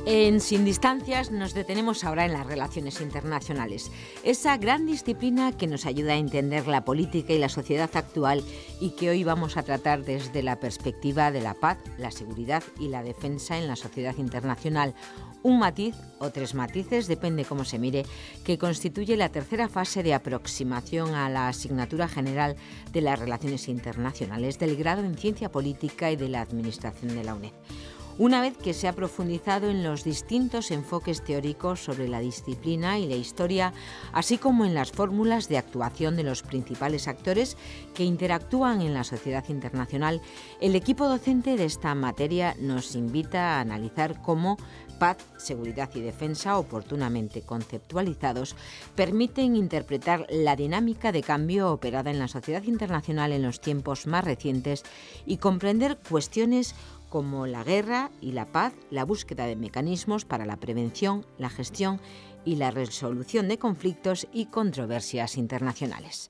En Sin Distancias nos detenemos ahora en las relaciones internacionales, esa gran disciplina que nos ayuda a entender la política y la sociedad actual y que hoy vamos a tratar desde la perspectiva de la paz, la seguridad y la defensa en la sociedad internacional. Un matiz o tres matices, depende cómo se mire, que constituye la tercera fase de aproximación a la asignatura general de las relaciones internacionales del grado en Ciencia Política y de la Administración de la UNED. Una vez que se ha profundizado en los distintos enfoques teóricos sobre la disciplina y la historia, así como en las fórmulas de actuación de los principales actores que interactúan en la sociedad internacional, el equipo docente de esta materia nos invita a analizar cómo paz, seguridad y defensa, oportunamente conceptualizados, permiten interpretar la dinámica de cambio operada en la sociedad internacional en los tiempos más recientes y comprender cuestiones como la guerra y la paz, la búsqueda de mecanismos para la prevención, la gestión y la resolución de conflictos y controversias internacionales.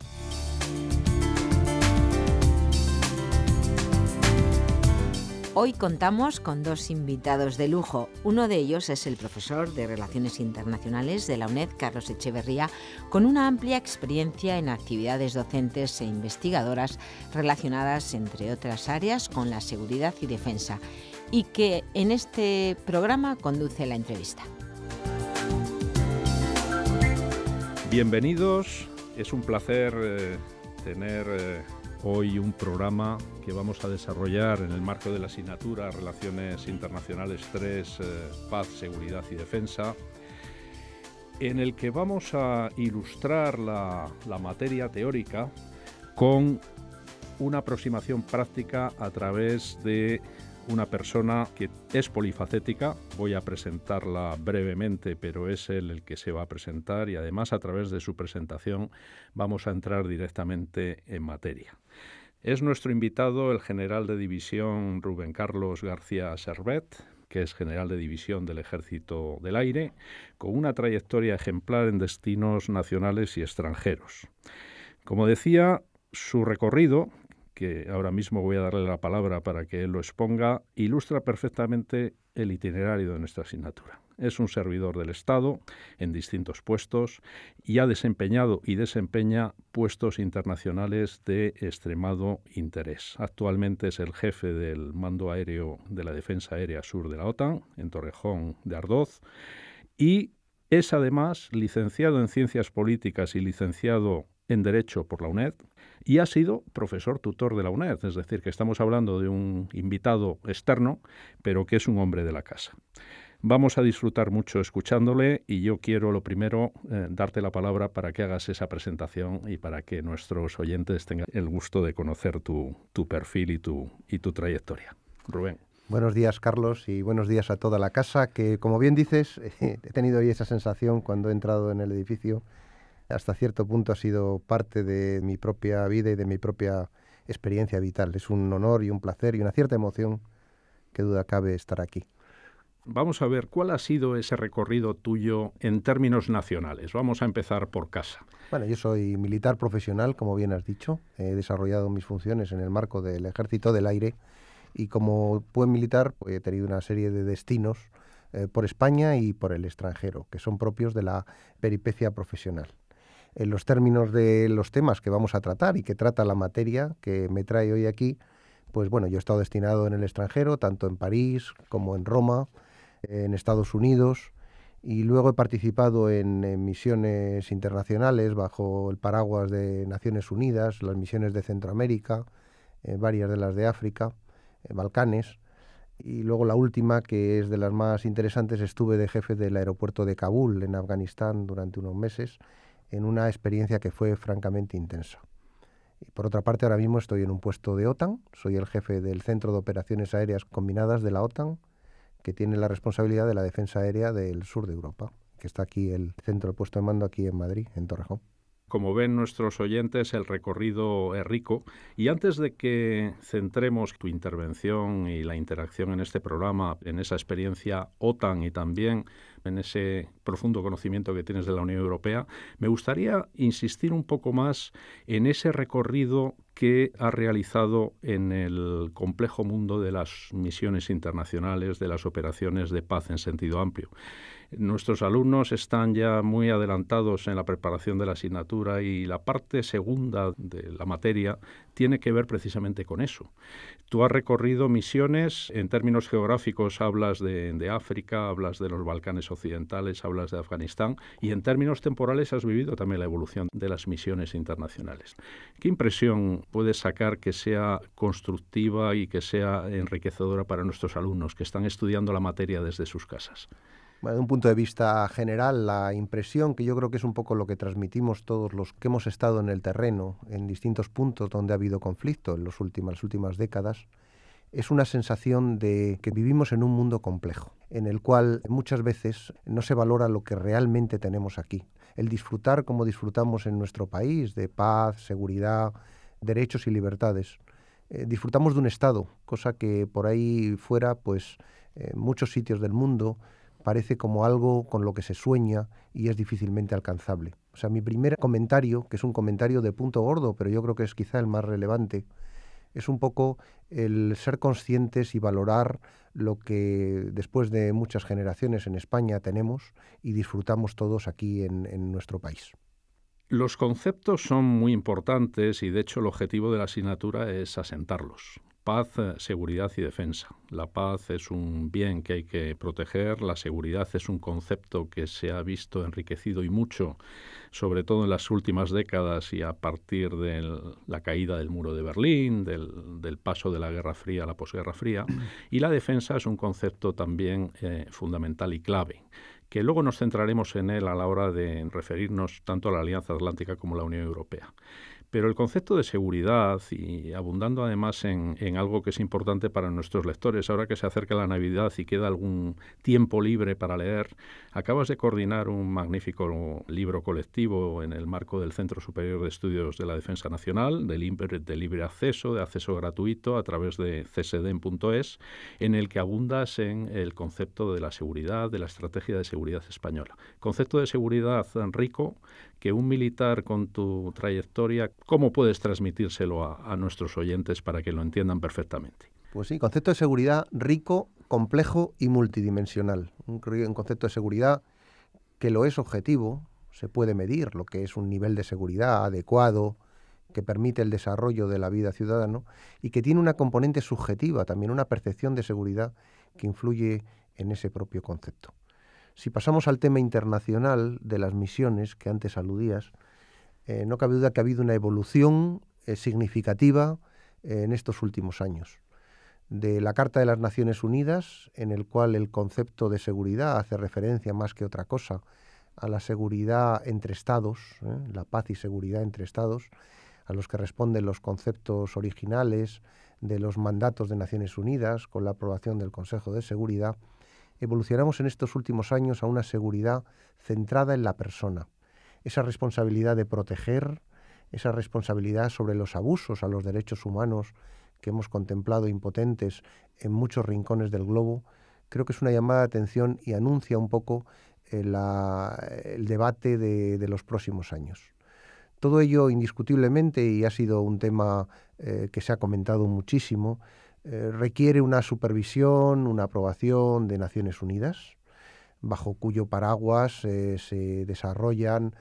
Hoy contamos con dos invitados de lujo. Uno de ellos es el profesor de Relaciones Internacionales de la UNED, Carlos Echeverría, con una amplia experiencia en actividades docentes e investigadoras relacionadas, entre otras áreas, con la seguridad y defensa, y que en este programa conduce la entrevista. Bienvenidos. Es un placer tener hoy un programa que vamos a desarrollar en el marco de la asignatura Relaciones Internacionales 3, Paz, Seguridad y Defensa, en el que vamos a ilustrar la materia teórica con una aproximación práctica a través de una persona que es polifacética. Voy a presentarla brevemente, pero es él el que se va a presentar y además a través de su presentación vamos a entrar directamente en materia. Es nuestro invitado el general de división Rubén Carlos García Servet, que es general de división del Ejército del Aire, con una trayectoria ejemplar en destinos nacionales y extranjeros. Como decía, su recorrido, que ahora mismo voy a darle la palabra para que él lo exponga, ilustra perfectamente el itinerario de nuestra asignatura. Es un servidor del Estado en distintos puestos y ha desempeñado y desempeña puestos internacionales de extremado interés. Actualmente es el jefe del Mando Aéreo de la Defensa Aérea Sur de la OTAN, en Torrejón de Ardoz, y es además licenciado en Ciencias Políticas y licenciado en Derecho por la UNED, y ha sido profesor tutor de la UNED, es decir, que estamos hablando de un invitado externo, pero que es un hombre de la casa. Vamos a disfrutar mucho escuchándole y yo quiero, lo primero, darte la palabra para que hagas esa presentación y para que nuestros oyentes tengan el gusto de conocer tu perfil y tu trayectoria. Rubén. Buenos días, Carlos, y buenos días a toda la casa, que, como bien dices, he tenido hoy esa sensación cuando he entrado en el edificio. Hasta cierto punto ha sido parte de mi propia vida y de mi propia experiencia vital. Es un honor y un placer y una cierta emoción, que duda cabe, estar aquí. Vamos a ver, ¿cuál ha sido ese recorrido tuyo en términos nacionales? Vamos a empezar por casa. Bueno, yo soy militar profesional, como bien has dicho. He desarrollado mis funciones en el marco del Ejército del Aire y como buen militar pues, he tenido una serie de destinos por España y por el extranjero, que son propios de la peripecia profesional. En los términos de los temas que vamos a tratar y que trata la materia que me trae hoy aquí, pues bueno, yo he estado destinado en el extranjero, tanto en París como en Roma, en Estados Unidos, y luego he participado en misiones internacionales bajo el paraguas de Naciones Unidas, las misiones de Centroamérica, varias de las de África, Balcanes, y luego la última, que es de las más interesantes, estuve de jefe del aeropuerto de Kabul, en Afganistán, durante unos meses, en una experiencia que fue francamente intensa. Y por otra parte, ahora mismo estoy en un puesto de OTAN, soy el jefe del Centro de Operaciones Aéreas Combinadas de la OTAN, que tiene la responsabilidad de la defensa aérea del sur de Europa, que está aquí el centro, el puesto de mando aquí en Madrid, en Torrejón. Como ven nuestros oyentes, el recorrido es rico. Y antes de que centremos tu intervención y la interacción en este programa, en esa experiencia OTAN y también en ese profundo conocimiento que tienes de la Unión Europea, me gustaría insistir un poco más en ese recorrido que ha realizado en el complejo mundo de las misiones internacionales, de las operaciones de paz en sentido amplio. Nuestros alumnos están ya muy adelantados en la preparación de la asignatura y la parte segunda de la materia tiene que ver precisamente con eso. Tú has recorrido misiones, en términos geográficos hablas de África, hablas de los Balcanes occidentales, hablas de Afganistán y en términos temporales has vivido también la evolución de las misiones internacionales. ¿Qué impresión puedes sacar que sea constructiva y que sea enriquecedora para nuestros alumnos que están estudiando la materia desde sus casas? Bueno, de un punto de vista general, la impresión, que yo creo que es un poco lo que transmitimos todos los que hemos estado en el terreno, en distintos puntos donde ha habido conflicto en las últimas décadas, es una sensación de que vivimos en un mundo complejo, en el cual muchas veces no se valora lo que realmente tenemos aquí. El disfrutar como disfrutamos en nuestro país, de paz, seguridad, derechos y libertades. Disfrutamos de un Estado, cosa que por ahí fuera, pues, en muchos sitios del mundo, parece como algo con lo que se sueña y es difícilmente alcanzable. O sea, mi primer comentario, que es un comentario de punto gordo, pero yo creo que es quizá el más relevante, es un poco el ser conscientes y valorar lo que después de muchas generaciones en España tenemos y disfrutamos todos aquí en nuestro país. Los conceptos son muy importantes y de hecho el objetivo de la asignatura es asentarlos. Paz, seguridad y defensa. La paz es un bien que hay que proteger, la seguridad es un concepto que se ha visto enriquecido y mucho, sobre todo en las últimas décadas y a partir de la caída del muro de Berlín, del paso de la Guerra Fría a la posguerra fría, y la defensa es un concepto también fundamental y clave, que luego nos centraremos en él a la hora de referirnos tanto a la Alianza Atlántica como a la Unión Europea. Pero el concepto de seguridad, y abundando además en algo que es importante para nuestros lectores, ahora que se acerca la Navidad y queda algún tiempo libre para leer, acabas de coordinar un magnífico libro colectivo en el marco del Centro Superior de Estudios de la Defensa Nacional, de libre acceso, de acceso gratuito a través de csden.es, en el que abundas en el concepto de la seguridad, de la estrategia de seguridad española. Concepto de seguridad rico, que un militar con tu trayectoria, ¿cómo puedes transmitírselo a nuestros oyentes para que lo entiendan perfectamente? Pues sí, concepto de seguridad rico, complejo y multidimensional. Un concepto de seguridad que lo es objetivo, se puede medir lo que es un nivel de seguridad adecuado, que permite el desarrollo de la vida ciudadana y que tiene una componente subjetiva, también una percepción de seguridad que influye en ese propio concepto. Si pasamos al tema internacional de las misiones que antes aludías, no cabe duda que ha habido una evolución significativa en estos últimos años. De la Carta de las Naciones Unidas, en el cual el concepto de seguridad hace referencia más que otra cosa a la seguridad entre Estados, la paz y seguridad entre Estados, a los que responden los conceptos originales de los mandatos de Naciones Unidas con la aprobación del Consejo de Seguridad, evolucionamos en estos últimos años a una seguridad centrada en la persona. Esa responsabilidad de proteger, esa responsabilidad sobre los abusos a los derechos humanos que hemos contemplado impotentes en muchos rincones del globo, creo que es una llamada de atención y anuncia un poco el debate de los próximos años. Todo ello indiscutiblemente, y ha sido un tema que se ha comentado muchísimo, requiere una supervisión, una aprobación de Naciones Unidas, bajo cuyo paraguas se desarrollan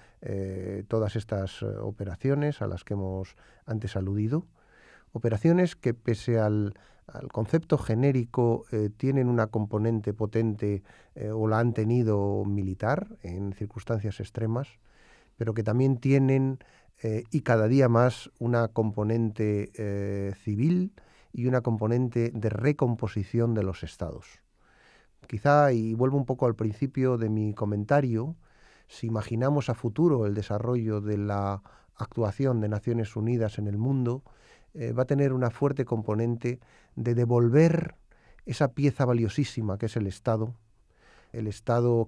todas estas operaciones a las que hemos antes aludido. Operaciones que, pese al concepto genérico, tienen una componente potente o la han tenido militar en circunstancias extremas, pero que también tienen y cada día más una componente civil y una componente de recomposición de los estados. Quizá, y vuelvo un poco al principio de mi comentario, si imaginamos a futuro el desarrollo de la actuación de Naciones Unidas en el mundo, va a tener una fuerte componente de devolver esa pieza valiosísima que es el Estado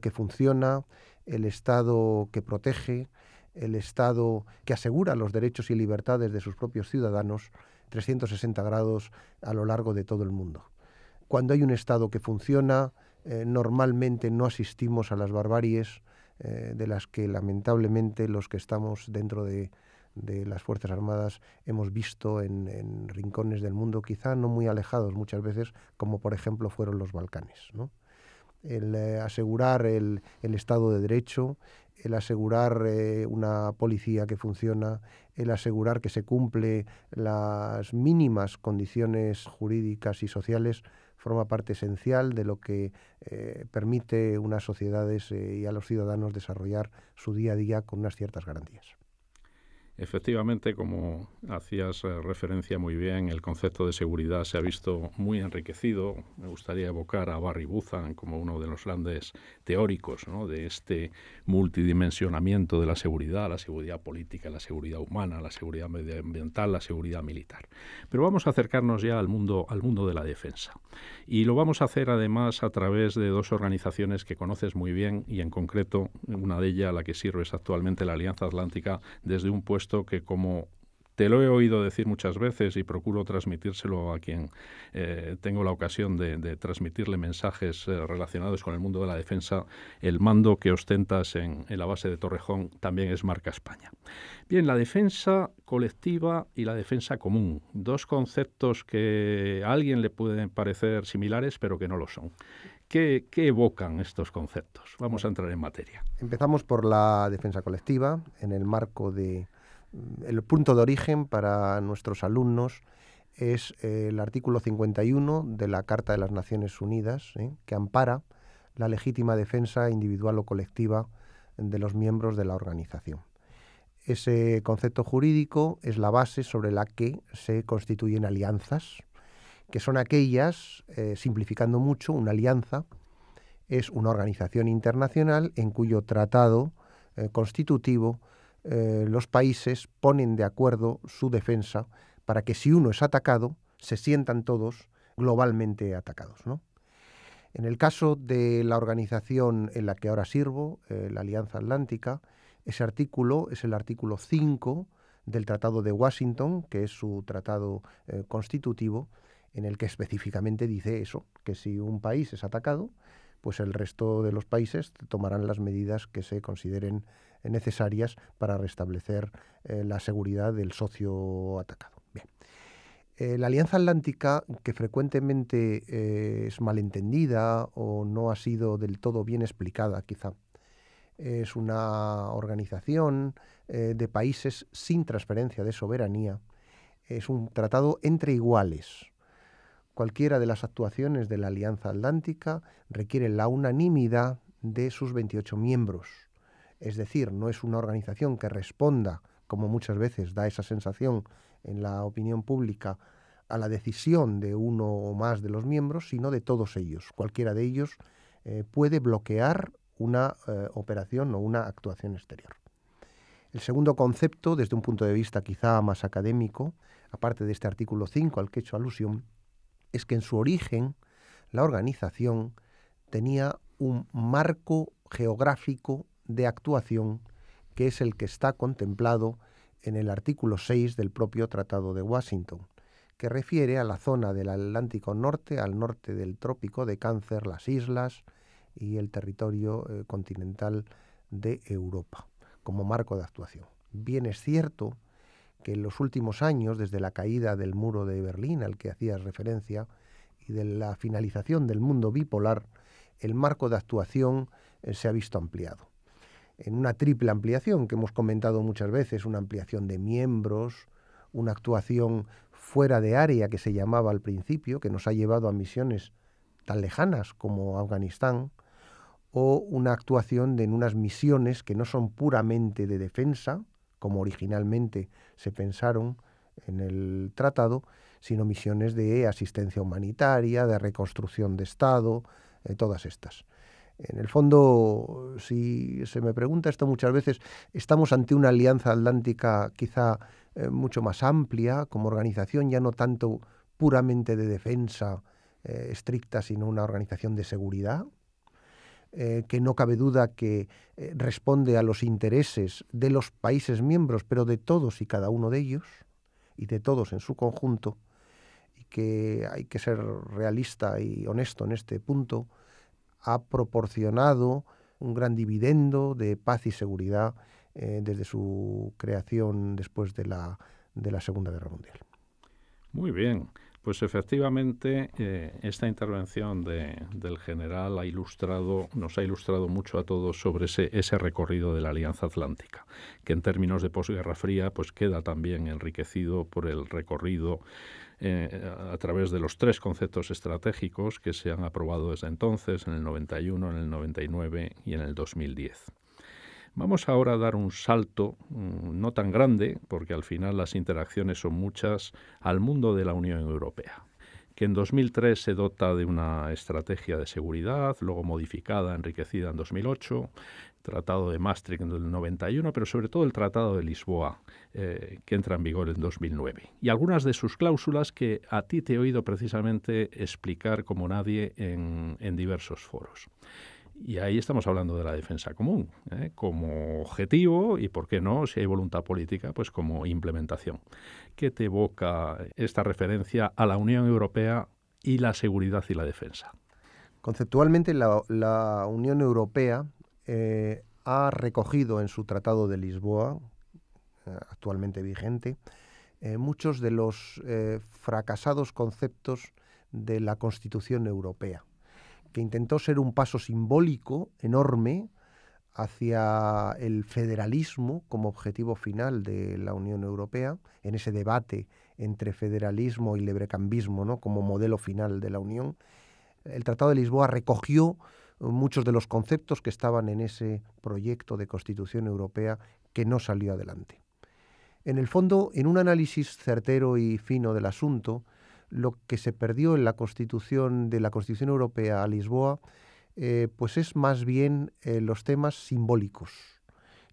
que funciona, el Estado que protege, el Estado que asegura los derechos y libertades de sus propios ciudadanos 360 grados a lo largo de todo el mundo. Cuando hay un Estado que funciona, normalmente no asistimos a las barbaries de las que lamentablemente los que estamos dentro de de las Fuerzas Armadas hemos visto en rincones del mundo quizá no muy alejados muchas veces, como por ejemplo fueron los Balcanes, ¿no? El asegurar el Estado de Derecho, el asegurar una policía que funciona, el asegurar que se cumple las mínimas condiciones jurídicas y sociales, forma parte esencial de lo que permite a unas sociedades y a los ciudadanos desarrollar su día a día con unas ciertas garantías. Efectivamente, como hacías referencia muy bien, el concepto de seguridad se ha visto muy enriquecido. Me gustaría evocar a Barry Buchan como uno de los grandes teóricos, ¿no?, de este multidimensionamiento de la seguridad política, la seguridad humana, la seguridad medioambiental, la seguridad militar. Pero vamos a acercarnos ya al mundo de la defensa. Y lo vamos a hacer además a través de dos organizaciones que conoces muy bien y en concreto una de ellas, la que sirves actualmente, la Alianza Atlántica, desde un puesto que, como te lo he oído decir muchas veces y procuro transmitírselo a quien tengo la ocasión de transmitirle mensajes relacionados con el mundo de la defensa, el mando que ostentas en la base de Torrejón también es marca España. Bien, la defensa colectiva y la defensa común, dos conceptos que a alguien le pueden parecer similares, pero que no lo son. ¿Qué evocan estos conceptos? Vamos a entrar en materia. Empezamos por la defensa colectiva, en el marco de... El punto de origen para nuestros alumnos es el artículo 51 de la Carta de las Naciones Unidas, que ampara la legítima defensa individual o colectiva de los miembros de la organización. Ese concepto jurídico es la base sobre la que se constituyen alianzas, que son aquellas, simplificando mucho, una alianza es una organización internacional en cuyo tratado constitutivo los países ponen de acuerdo su defensa para que si uno es atacado, se sientan todos globalmente atacados, ¿no? En el caso de la organización en la que ahora sirvo, la Alianza Atlántica, ese artículo es el artículo 5 del Tratado de Washington, que es su tratado constitutivo, en el que específicamente dice eso, que si un país es atacado, pues el resto de los países tomarán las medidas que se consideren necesarias para restablecer la seguridad del socio atacado. Bien. La Alianza Atlántica, que frecuentemente es malentendida o no ha sido del todo bien explicada, quizá, es una organización de países sin transferencia de soberanía, es un tratado entre iguales. Cualquiera de las actuaciones de la Alianza Atlántica requiere la unanimidad de sus 28 miembros. Es decir, no es una organización que responda, como muchas veces da esa sensación en la opinión pública, a la decisión de uno o más de los miembros, sino de todos ellos. Cualquiera de ellos puede bloquear una operación o una actuación exterior. El segundo concepto, desde un punto de vista quizá más académico, aparte de este artículo 5 al que he hecho alusión, es que en su origen la organización tenía un marco geográfico de actuación que es el que está contemplado en el artículo 6 del propio Tratado de Washington, que refiere a la zona del Atlántico Norte, al norte del Trópico de Cáncer, las islas y el territorio continental de Europa, como marco de actuación. Bien es cierto que en los últimos años, desde la caída del muro de Berlín, al que hacías referencia, y de la finalización del mundo bipolar, el marco de actuación se ha visto ampliado. En una triple ampliación que hemos comentado muchas veces, una ampliación de miembros, una actuación fuera de área que se llamaba al principio, que nos ha llevado a misiones tan lejanas como Afganistán, o una actuación en unas misiones que no son puramente de defensa, como originalmente se pensaron en el tratado, sino misiones de asistencia humanitaria, de reconstrucción de Estado, todas estas. En el fondo, si se me pregunta esto muchas veces, estamos ante una alianza atlántica quizá mucho más amplia como organización, ya no tanto puramente de defensa estricta, sino una organización de seguridad, que no cabe duda que responde a los intereses de los países miembros, pero de todos y cada uno de ellos, y de todos en su conjunto, y que hay que ser realista y honesto en este punto, ha proporcionado un gran dividendo de paz y seguridad desde su creación después de la Segunda Guerra Mundial. Muy bien. Pues efectivamente esta intervención del general nos ha ilustrado mucho a todos sobre ese recorrido de la Alianza Atlántica, que en términos de posguerra fría pues queda también enriquecido por el recorrido a través de los 3 conceptos estratégicos que se han aprobado desde entonces, en el 91, en el 99 y en el 2010. Vamos ahora a dar un salto, no tan grande, porque al final las interacciones son muchas, al mundo de la Unión Europea, que en 2003 se dota de una estrategia de seguridad, luego modificada, enriquecida en 2008, Tratado de Maastricht en el 91, pero sobre todo el Tratado de Lisboa, que entra en vigor en 2009. Y algunas de sus cláusulas que a ti te he oído precisamente explicar como nadie en diversos foros. Y ahí estamos hablando de la defensa común, como objetivo y, ¿por qué no?, si hay voluntad política, pues como implementación. ¿Qué te evoca esta referencia a la Unión Europea y la seguridad y la defensa? Conceptualmente, la Unión Europea ha recogido en su Tratado de Lisboa, actualmente vigente, muchos de los fracasados conceptos de la Constitución Europea, que intentó ser un paso simbólico enorme hacia el federalismo como objetivo final de la Unión Europea, en ese debate entre federalismo y librecambismo, ¿no?, como modelo final de la Unión. El Tratado de Lisboa recogió muchos de los conceptos que estaban en ese proyecto de Constitución Europea que no salió adelante. En el fondo, en un análisis certero y fino del asunto, lo que se perdió en la Constitución Europea a Lisboa, pues es más bien los temas simbólicos.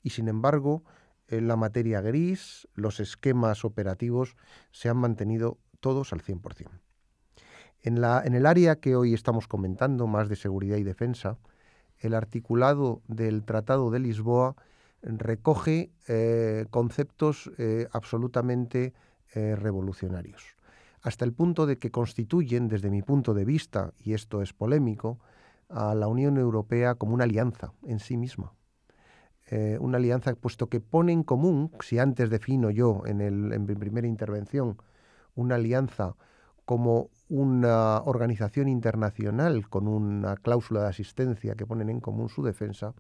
Y sin embargo, la materia gris, los esquemas operativos se han mantenido todos al 100%. En el área que hoy estamos comentando, más de seguridad y defensa, el articulado del Tratado de Lisboa recoge conceptos absolutamente revolucionarios, hasta el punto de que constituyen, desde mi punto de vista, y esto es polémico, a la Unión Europea como una alianza en sí misma. Una alianza, puesto que pone en común, si antes defino yo en mi primera intervención, una alianza como una organización internacional con una cláusula de asistencia que ponen en común su defensa,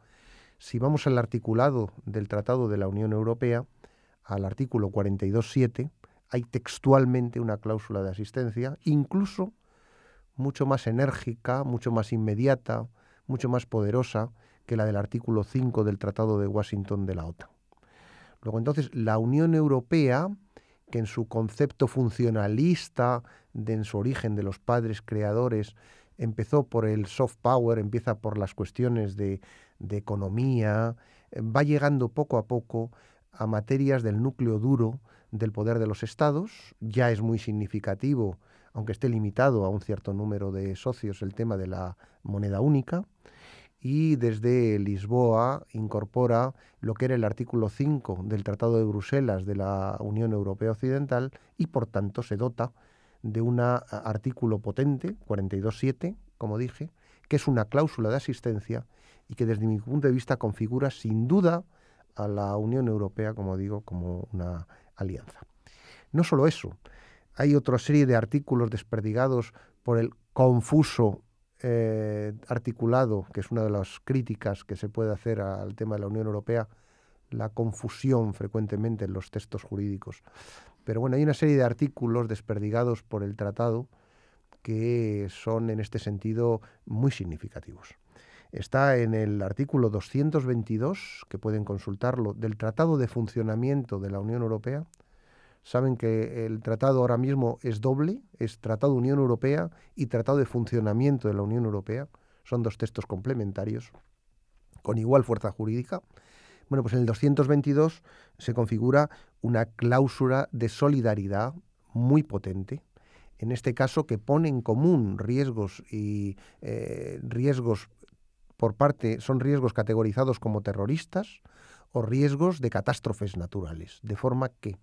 si vamos al articulado del Tratado de la Unión Europea, al artículo 42.7, hay textualmente una cláusula de asistencia, incluso mucho más enérgica, mucho más inmediata, mucho más poderosa que la del artículo 5 del Tratado de Washington de la OTAN. Luego, entonces, la Unión Europea, que en su concepto funcionalista, en su origen de los padres creadores, empezó por el soft power, empieza por las cuestiones de economía, va llegando poco a poco a materias del núcleo duro del poder de los estados. Ya es muy significativo, aunque esté limitado a un cierto número de socios, el tema de la moneda única. Y desde Lisboa incorpora lo que era el artículo 5 del Tratado de Bruselas de la Unión Europea Occidental y, por tanto, se dota de un artículo potente, 42.7, como dije, que es una cláusula de asistencia y que desde mi punto de vista configura sin duda a la Unión Europea, como digo, como una alianza. No solo eso, hay otra serie de artículos desperdigados por el confuso articulado, que es una de las críticas que se puede hacer al tema de la Unión Europea, la confusión frecuentemente en los textos jurídicos. Pero bueno, hay una serie de artículos desperdigados por el tratado que son en este sentido muy significativos. Está en el artículo 222, que pueden consultarlo, del Tratado de Funcionamiento de la Unión Europea. Saben que el tratado ahora mismo es doble, es Tratado de Unión Europea y Tratado de Funcionamiento de la Unión Europea. Son dos textos complementarios, con igual fuerza jurídica. Bueno, pues en el 222 se configura una cláusula de solidaridad muy potente, en este caso que pone en común riesgos y riesgos son riesgos categorizados como terroristas o riesgos de catástrofes naturales, de forma que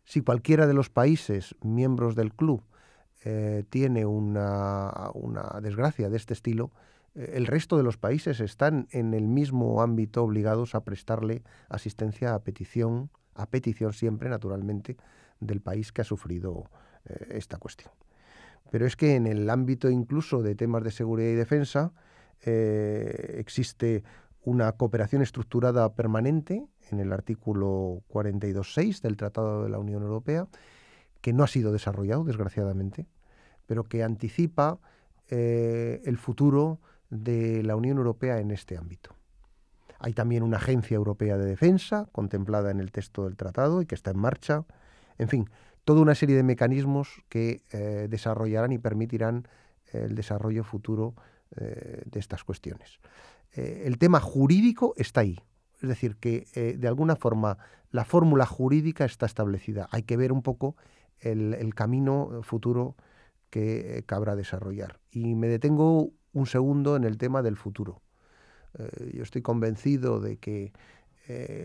si cualquiera de los países miembros del club tiene una desgracia de este estilo, el resto de los países están en el mismo ámbito obligados a prestarle asistencia a petición siempre, naturalmente, del país que ha sufrido esta cuestión. Pero es que en el ámbito incluso de temas de seguridad y defensa existe una cooperación estructurada permanente en el artículo 42.6 del Tratado de la Unión Europea, que no ha sido desarrollado, desgraciadamente, pero que anticipa el futuro de la Unión Europea en este ámbito. Hay también una agencia europea de defensa contemplada en el texto del tratado y que está en marcha. En fin, toda una serie de mecanismos que desarrollarán y permitirán el desarrollo futuro de estas cuestiones. El tema jurídico está ahí. Es decir, que de alguna forma la fórmula jurídica está establecida. Hay que ver un poco el camino futuro que cabrá desarrollar. Y me detengo un segundo en el tema del futuro. Yo estoy convencido de que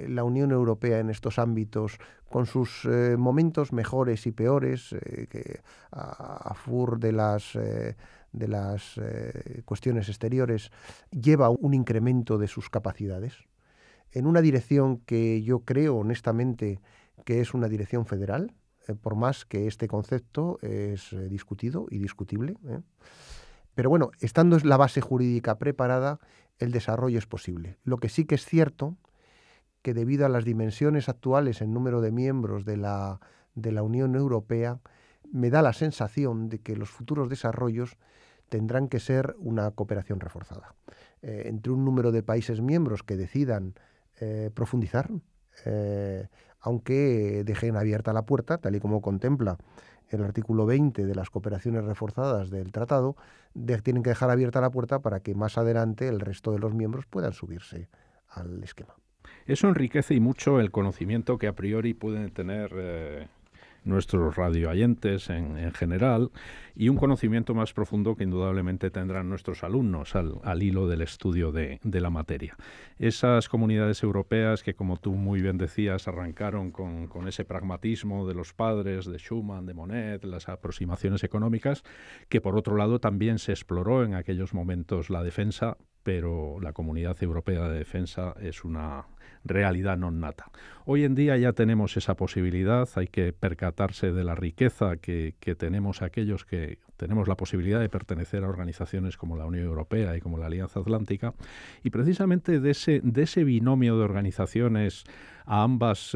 la Unión Europea en estos ámbitos, con sus momentos mejores y peores, que a fur de las cuestiones exteriores, lleva un incremento de sus capacidades en una dirección que yo creo honestamente que es una dirección federal, por más que este concepto es discutido y discutible. Pero bueno, estando la base jurídica preparada, el desarrollo es posible. Lo que sí que es cierto, que debido a las dimensiones actuales en número de miembros de la Unión Europea, me da la sensación de que los futuros desarrollos tendrán que ser una cooperación reforzada. Entre un número de países miembros que decidan profundizar, aunque dejen abierta la puerta, tal y como contempla el artículo 20 de las cooperaciones reforzadas del tratado, tienen que dejar abierta la puerta para que más adelante el resto de los miembros puedan subirse al esquema. Eso enriquece y mucho el conocimiento que a priori pueden tener nuestros radioyentes en general, y un conocimiento más profundo que indudablemente tendrán nuestros alumnos al hilo del estudio de la materia. Esas comunidades europeas que, como tú muy bien decías, arrancaron con ese pragmatismo de los padres, de Schuman, de Monnet, las aproximaciones económicas, que por otro lado también se exploró en aquellos momentos la defensa, pero la Comunidad Europea de Defensa es una realidad non nata. Hoy en día ya tenemos esa posibilidad, hay que percatarse de la riqueza que tenemos aquellos que tenemos la posibilidad de pertenecer a organizaciones como la Unión Europea y como la Alianza Atlántica, y precisamente de ese binomio de organizaciones, a ambas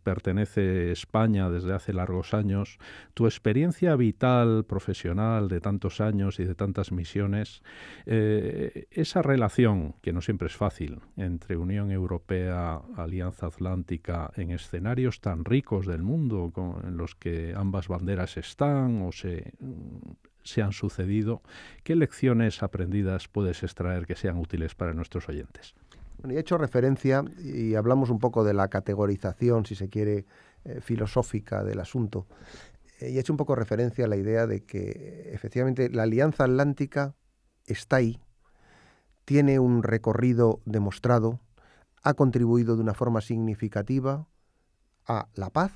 pertenece España desde hace largos años. Tu experiencia vital, profesional, de tantos años y de tantas misiones, esa relación, que no siempre es fácil, entre Unión Europea, Alianza Atlántica, en escenarios tan ricos del mundo en los que ambas banderas están o se han sucedido, ¿qué lecciones aprendidas puedes extraer que sean útiles para nuestros oyentes? Bueno, he hecho referencia y hablamos un poco de la categorización, si se quiere, filosófica del asunto. Y he hecho un poco referencia a la idea de que efectivamente la Alianza Atlántica está ahí, tiene un recorrido demostrado, ha contribuido de una forma significativa a la paz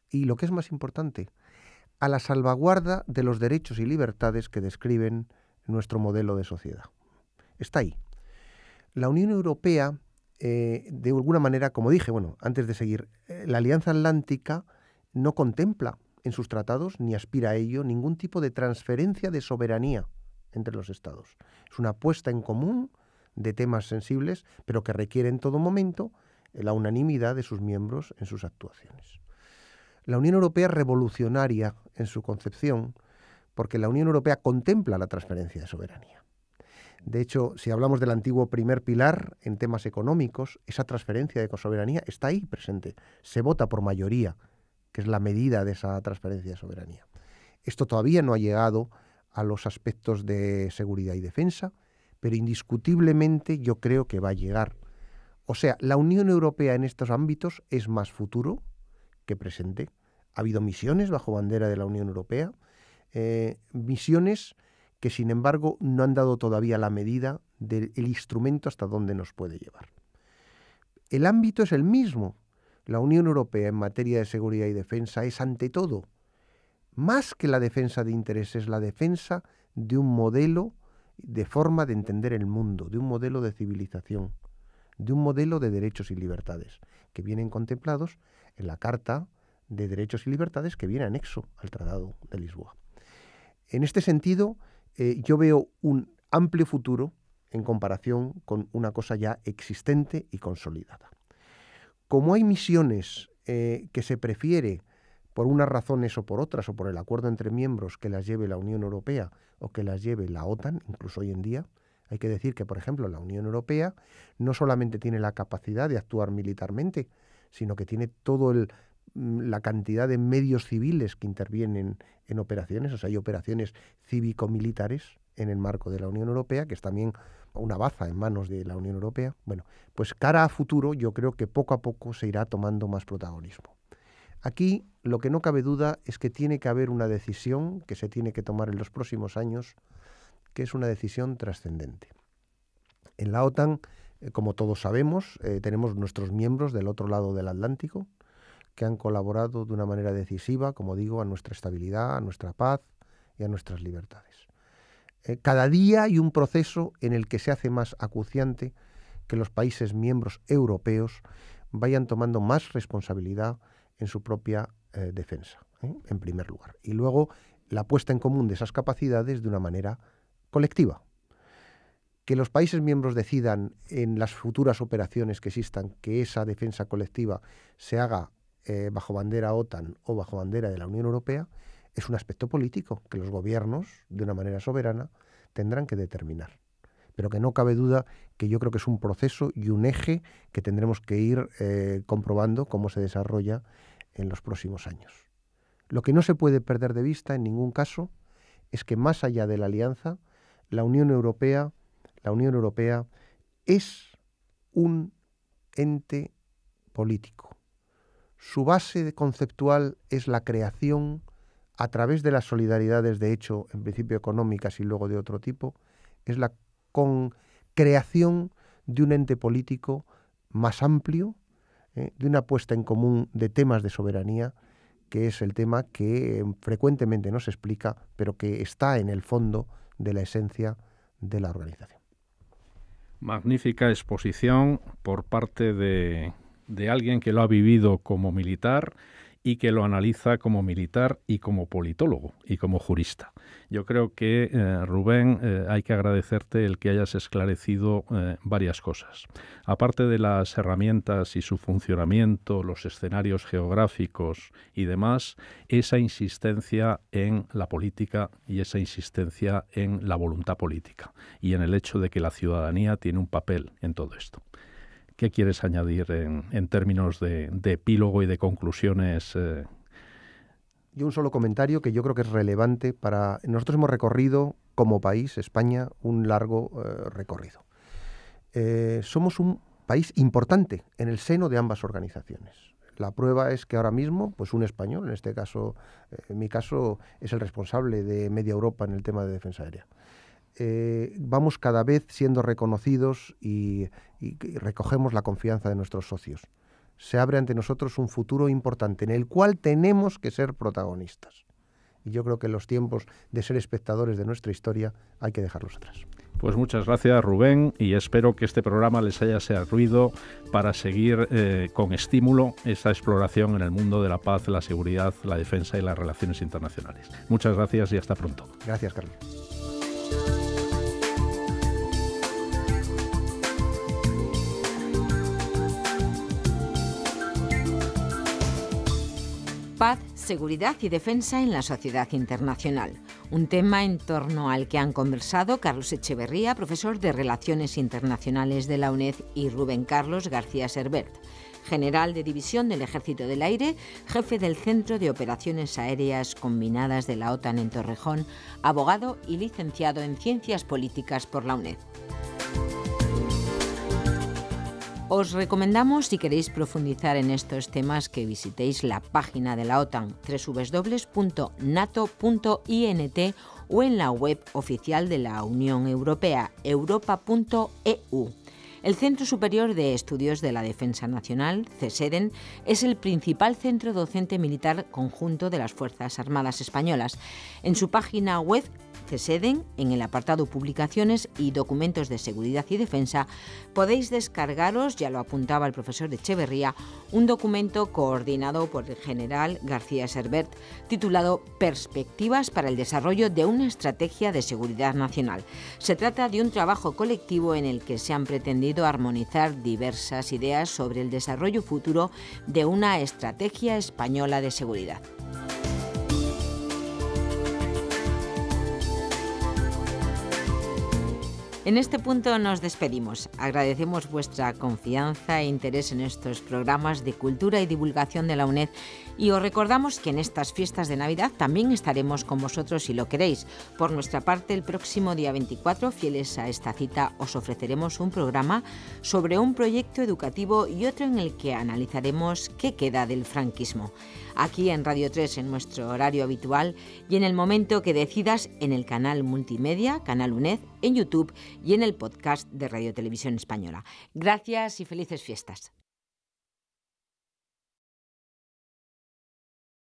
y, lo que es más importante, a la salvaguarda de los derechos y libertades que describen nuestro modelo de sociedad. Está ahí. La Unión Europea, de alguna manera, como dije, antes de seguir, la Alianza Atlántica no contempla en sus tratados, ni aspira a ello, ningún tipo de transferencia de soberanía entre los Estados. Es una puesta en común de temas sensibles, pero que requiere en todo momento la unanimidad de sus miembros en sus actuaciones. La Unión Europea es revolucionaria en su concepción, porque la Unión Europea contempla la transferencia de soberanía. De hecho, si hablamos del antiguo primer pilar en temas económicos, esa transferencia de soberanía está ahí presente. Se vota por mayoría, que es la medida de esa transferencia de soberanía. Esto todavía no ha llegado a los aspectos de seguridad y defensa, pero indiscutiblemente yo creo que va a llegar. O sea, la Unión Europea en estos ámbitos es más futuro que presente. Ha habido misiones bajo bandera de la Unión Europea, misiones que sin embargo no han dado todavía la medida del instrumento hasta dónde nos puede llevar. El ámbito es el mismo. La Unión Europea en materia de seguridad y defensa es ante todo, más que la defensa de intereses, la defensa de un modelo de forma de entender el mundo, de un modelo de civilización, de un modelo de derechos y libertades, que vienen contemplados en la Carta de Derechos y Libertades que viene anexo al Tratado de Lisboa. En este sentido, yo veo un amplio futuro en comparación con una cosa ya existente y consolidada. Como hay misiones que se prefiere por unas razones o por otras, o por el acuerdo entre miembros, que las lleve la Unión Europea o que las lleve la OTAN, incluso hoy en día, hay que decir que, por ejemplo, la Unión Europea no solamente tiene la capacidad de actuar militarmente, sino que tiene toda la cantidad de medios civiles que intervienen en operaciones, o sea, hay operaciones cívico-militares en el marco de la Unión Europea, que es también una baza en manos de la Unión Europea. Bueno, pues cara a futuro yo creo que poco a poco se irá tomando más protagonismo. Aquí lo que no cabe duda es que tiene que haber una decisión que se tiene que tomar en los próximos años, que es una decisión trascendente. En la OTAN, como todos sabemos, tenemos nuestros miembros del otro lado del Atlántico, que han colaborado de una manera decisiva, como digo, a nuestra estabilidad, a nuestra paz y a nuestras libertades. Cada día hay un proceso en el que se hace más acuciante que los países miembros europeos vayan tomando más responsabilidad en su propia defensa, en primer lugar. Y luego la puesta en común de esas capacidades de una manera colectiva. Que los países miembros decidan en las futuras operaciones que existan que esa defensa colectiva se haga bajo bandera OTAN o bajo bandera de la Unión Europea es un aspecto político que los gobiernos, de una manera soberana, tendrán que determinar. Pero que no cabe duda que yo creo que es un proceso y un eje que tendremos que ir comprobando cómo se desarrolla en los próximos años. Lo que no se puede perder de vista en ningún caso es que más allá de la alianza, la Unión Europea es un ente político. Su base conceptual es la creación, a través de las solidaridades de hecho, en principio económicas y luego de otro tipo, es la creación de un ente político más amplio, de una puesta en común de temas de soberanía, que es el tema que frecuentemente no se explica, pero que está en el fondo de la esencia de la organización. Magnífica exposición por parte de alguien que lo ha vivido como militar y que lo analiza como militar y como politólogo y como jurista. Yo creo que, Rubén, hay que agradecerte el que hayas esclarecido varias cosas. Aparte de las herramientas y su funcionamiento, los escenarios geográficos y demás, esa insistencia en la política y esa insistencia en la voluntad política y en el hecho de que la ciudadanía tiene un papel en todo esto. ¿Qué quieres añadir en términos de epílogo y de conclusiones? Yo un solo comentario que yo creo que es relevante para... Nosotros hemos recorrido, como país, España, un largo recorrido. Somos un país importante en el seno de ambas organizaciones. La prueba es que ahora mismo, pues un español, en este caso, en mi caso, es el responsable de Media Europa en el tema de defensa aérea. Vamos cada vez siendo reconocidos y recogemos la confianza de nuestros socios. Se abre ante nosotros un futuro importante en el cual tenemos que ser protagonistas. Y yo creo que los tiempos de ser espectadores de nuestra historia hay que dejarlos atrás. Pues muchas gracias, Rubén, y espero que este programa les haya servido para seguir con estímulo esa exploración en el mundo de la paz, la seguridad, la defensa y las relaciones internacionales. Muchas gracias y hasta pronto. Gracias, Carlos. Paz, seguridad y defensa en la sociedad internacional. Un tema en torno al que han conversado Carlos Echeverría, profesor de Relaciones Internacionales de la UNED, y Rubén Carlos García Servet, general de división del Ejército del Aire, jefe del Centro de Operaciones Aéreas Combinadas de la OTAN en Torrejón, abogado y licenciado en Ciencias Políticas por la UNED. Os recomendamos, si queréis profundizar en estos temas, que visitéis la página de la OTAN, www.nato.int, o en la web oficial de la Unión Europea, europa.eu. El Centro Superior de Estudios de la Defensa Nacional, CESEDEN, es el principal centro docente militar conjunto de las Fuerzas Armadas Españolas. En su página web CESEDEN, en el apartado Publicaciones y Documentos de Seguridad y Defensa, podéis descargaros, ya lo apuntaba el profesor Echeverría, un documento coordinado por el general García Servet, titulado Perspectivas para el desarrollo de una estrategia de seguridad nacional. Se trata de un trabajo colectivo en el que se han pretendido armonizar diversas ideas sobre el desarrollo futuro de una estrategia española de seguridad. En este punto nos despedimos. Agradecemos vuestra confianza e interés en estos programas de cultura y divulgación de la UNED y os recordamos que en estas fiestas de Navidad también estaremos con vosotros si lo queréis. Por nuestra parte, el próximo día 24, fieles a esta cita, os ofreceremos un programa sobre un proyecto educativo y otro en el que analizaremos qué queda del franquismo. Aquí en Radio 3, en nuestro horario habitual y en el momento que decidas en el canal multimedia, Canal UNED, en YouTube y en el podcast de Radio Televisión Española. Gracias y felices fiestas.